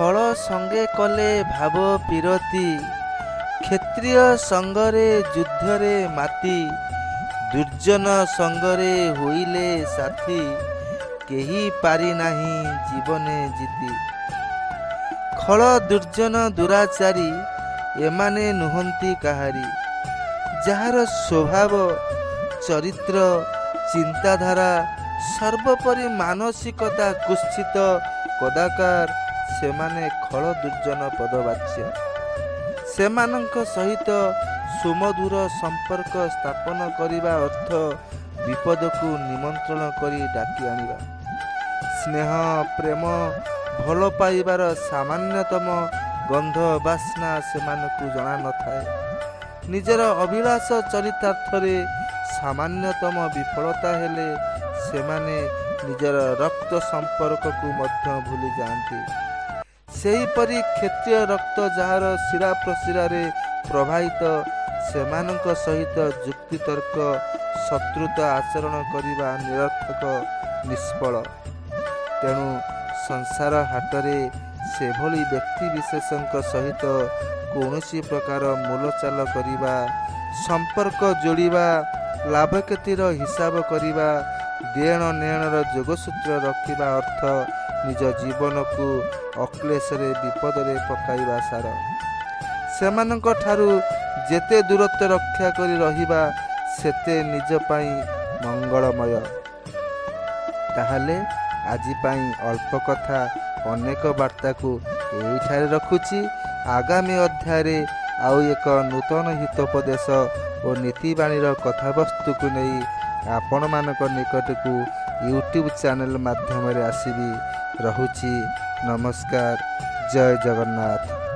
ଖଳ ସଙ୍ଗେ କଲେ ଭାବ ପିରତି, କ୍ଷତ୍ରିୟ ସଙ୍ଗରେ ଯୁଦ୍ଧରେ ମାତି, ଦୁର୍ଜନ ସଙ୍ଗରେ ହୋଇଲେ ସାଥୀ, କେହି ପାରି ନାହିଁ ଜୀବନେ ଜିତି। ଖଳ ଦୁର୍ଜନ ଦୁରାଚାରୀ ଏମାନେ ନୁହନ୍ତି କାହାରି, ଯାହାର ସ୍ୱଭାବ ଚରିତ୍ର ଚିନ୍ତାଧାରା ସର୍ବୋପରି ମାନସିକତା କୁତ୍ସିତ କଦାକାର, ସେମାନେ ଖଳ ଦୁର୍ଜନ ପଦବାଚ୍ୟ। ସେମାନଙ୍କ ସହିତ ସୁମଧୁର ସମ୍ପର୍କ ସ୍ଥାପନ କରିବା ଅର୍ଥ ବିପଦକୁ ନିମନ୍ତ୍ରଣ କରି ଡାକି ଆଣିବା। ସ୍ନେହ ପ୍ରେମ ଭଲ ପାଇବାର ସାମାନ୍ୟତମ ଗନ୍ଧ ବାସ୍ନା ସେମାନଙ୍କୁ ଜଣା ନଥାଏ। ନିଜର ଅଭିଳାଷ ଚରିତାର୍ଥରେ ସାମାନ୍ୟତମ ବିଫଳତା ହେଲେ ସେମାନେ ନିଜର ରକ୍ତ ସମ୍ପର୍କକୁ ମଧ୍ୟ ଭୁଲି ଯାଆନ୍ତି। ସେହିପରି କ୍ଷତ୍ରିୟ ରକ୍ତ ଯାହାର ଶିରା ପ୍ରଶିରାରେ ପ୍ରବାହିତ, ସେମାନଙ୍କ ସହିତ ଯୁକ୍ତିତର୍କ ଶତ୍ରୁତା ଆଚରଣ କରିବା ନିରର୍ଥକ ନିଷ୍ଫଳ। ତେଣୁ ସଂସାର ହାଟରେ ସେଭଳି ବ୍ୟକ୍ତିବିଶେଷଙ୍କ ସହିତ କୌଣସି ପ୍ରକାର ମୂଲଚାଲ କରିବା, ସମ୍ପର୍କ ଯୋଡ଼ିବା, ଲାଭକ୍ଷତିର ହିସାବ କରିବା, ଦେଣ ନେଣର ଯୋଗସୂତ୍ର ରଖିବା ଅର୍ଥ ନିଜ ଜୀବନକୁ ଅକ୍ଲେଶରେ ବିପଦରେ ପକାଇବା ସାର। ସେମାନଙ୍କ ଠାରୁ ଯେତେ ଦୂରତ୍ୱ ରକ୍ଷା କରି ରହିବା ସେତେ ନିଜ ପାଇଁ ମଙ୍ଗଳମୟ। ତାହେଲେ ଆଜି ପାଇଁ ଅଳ୍ପ କଥା, ଅନେକ ବାର୍ତ୍ତାକୁ ଏଇଠାରେ ରଖୁଛି। ଆଗାମୀ ଅଧ୍ୟାୟରେ ଆଉ ଏକ ନୂତନ ହିତୋପଦେଶ ଓ ନୀତିବାଣୀର କଥାବସ୍ତୁକୁ ନେଇ ଆପଣମାନଙ୍କ ନିକଟକୁ ୟୁଟ୍ୟୁବ୍ ଚ୍ୟାନେଲ ମାଧ୍ୟମରେ ଆସିବି। ରହୁଛି। ନମସ୍କାର। ଜୟ ଜଗନ୍ନାଥ।